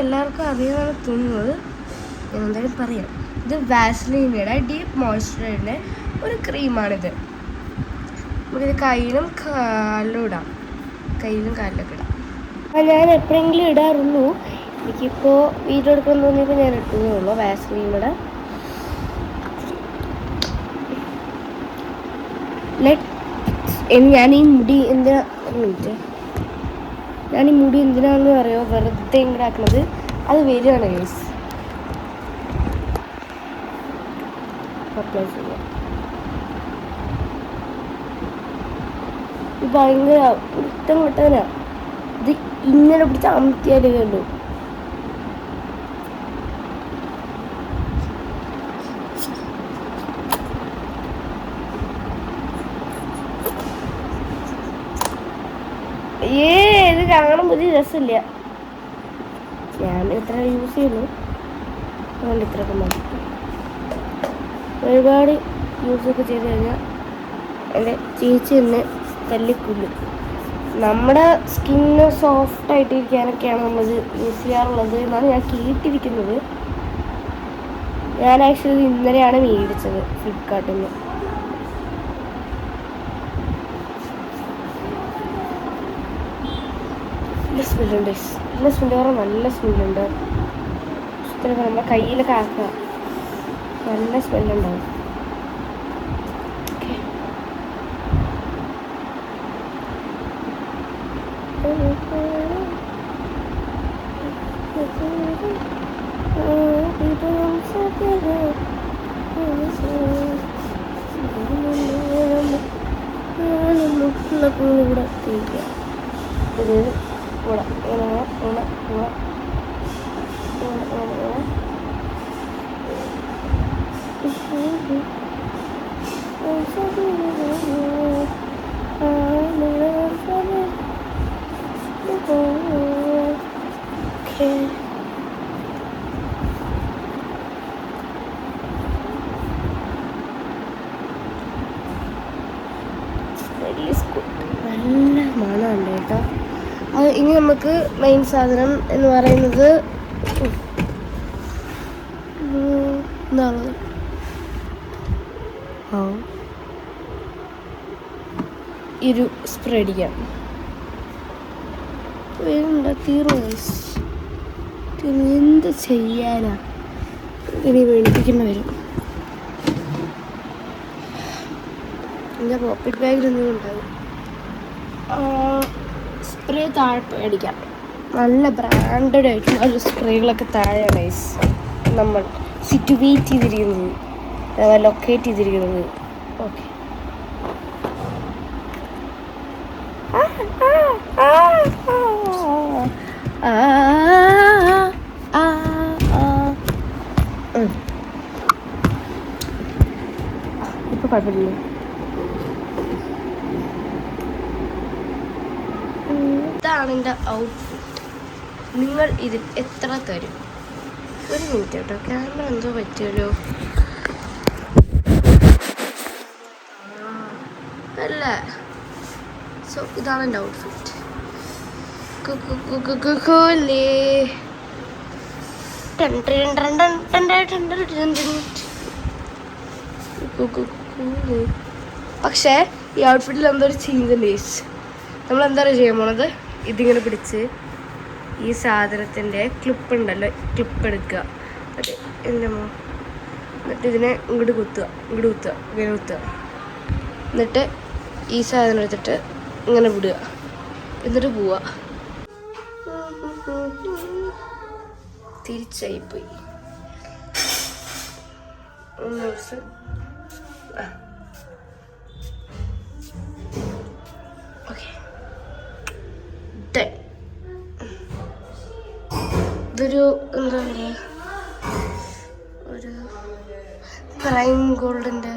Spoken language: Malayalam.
എല്ലാവർക്കും അറിയാമെന്ന് തോന്നുന്നത്. ഞാൻ എന്തായാലും പറയാം. ഇത് വാസ്ലിനിയുടെ ഡീപ്പ് മോയ്സ്ചറൈസറിൻ്റെ ഒരു ക്രീമാണിത്. നമുക്കിത് കയ്യിലും കാലിലും ഇടാം. കയ്യിലും കാലിലൊക്കെ ഇടാം. ഞാൻ എപ്പോഴെങ്കിലും ഇടാറുള്ളൂ. എനിക്കിപ്പോൾ വീഡിയോ എടുക്കാൻ തോന്നിയപ്പോൾ ഞാൻ ഇട്ടതേ ഉള്ളൂ. വാസ്ലിനിയുടെ ഞാൻ ഈ മുടി എന്തിനാണെന്ന് പറയുമോ, വെറുതെ ഇങ്ങനെ ആക്കുന്നത്. അത് വരികയാണ് ഗൈസ്. അപ്ലൈ ചെയ്യാം. ഇത് ഭയങ്കര ഇഷ്ടം കിട്ടാനാ. ഇത് ഇങ്ങനെ പിടിച്ച് അമർത്തിയാലേ കണ്ടു. ഇത് കാണാൻ വലിയ രസമില്ല. ഞാൻ ഇത്ര യൂസ് ചെയ്യുന്നു, അതുകൊണ്ട് ഇത്രയൊക്കെ മതി. ഒരുപാട് യൂസൊക്കെ ചെയ്ത് കഴിഞ്ഞാൽ എൻ്റെ ചേച്ചി തന്നെ തല്ലിക്കൊല്ലും. നമ്മുടെ സ്കിന്ന് സോഫ്റ്റായിട്ടിരിക്കാനൊക്കെയാണ് നമ്മളത് യൂസ് ചെയ്യാറുള്ളത് എന്നാണ് ഞാൻ കേട്ടിരിക്കുന്നത്. ഞാൻ ആക്ച്വലി ഇന്നലെയാണ് മേടിച്ചത് ഫ്ലിപ്കാർട്ടിൽ നിന്ന്. നല്ല സ്മെല്ലുണ്ട്, നല്ല സ്മെല്ല് പറഞ്ഞാൽ നല്ല സ്മെല്ലുണ്ട്. ഇഷ്ടമൊക്കെ നമ്മുടെ കയ്യിലൊക്കെ ആക്കുക, നല്ല സ്മെല്ലുണ്ടാവും. കൂടെ തേക്കുക. ഇത് കൂടെ നല്ല മണമുണ്ട് കേട്ടോ. അത് ഇനി നമുക്ക് മെയിൻ സാധനം എന്ന് പറയുന്നത് എന്താണ്? ഒരു സ്പ്രേ അടിക്കാം. എന്ത് ചെയ്യാനാ, ഇനി മേടിപ്പിക്കേണ്ടി വരും. എൻ്റെ പോക്കറ്റ് ബാഗിലൊന്നും ഉണ്ടാകും. സ്പ്രേ താഴെ അടിക്കാം. നല്ല ബ്രാൻഡഡ് ആയിട്ടുള്ള ഒരു സ്പ്രേകളൊക്കെ താഴെയാണ് ഗൈസ് നമ്മൾ സിറ്റുവേറ്റ് ചെയ്തിരിക്കുന്നത്, ലൊക്കേറ്റ് ചെയ്തിരിക്കുന്നത്. ഓക്കെ, ഇപ്പൊ കുഴപ്പമില്ല. ഇതാണ് എൻ്റെ ഔട്ട്ഫിറ്റ്. നിങ്ങൾ ഇതിൽ എത്ര തരും? ഒരു മിനിറ്റ് കേട്ടോ, ക്യാമറ എന്തോ പറ്റുമല്ലോ. അല്ല, സോ ഇതാണ് എൻ്റെ ഔട്ട്ഫിറ്റ്. പക്ഷേ ഈ ഔട്ട്ഫിറ്റിൽ എന്തോ ഒരു ചേഞ്ച് ഉണ്ട്. നമ്മളെന്താ ചെയ്യാൻ പോണത്, ഇതിങ്ങനെ പിടിച്ച് ഈ സാധനത്തിൻ്റെ ക്ലിപ്പ് ഉണ്ടല്ലോ, ക്ലിപ്പ് എടുക്കുക. എന്നിട്ട് ഇതിനെ ഇങ്ങോട്ട് കുത്തുക, ഇങ്ങനെ കുത്തുക. എന്നിട്ട് ഈ സാധനം എടുത്തിട്ട് ഇങ്ങനെ വിടുക, എന്നിട്ട് പോവുക. തിരിച്ചായിപ്പോയി. ഇതൊരു എന്താ പറയുക, ഒരു പ്രൈം ഗോൾഡിൻ്റെ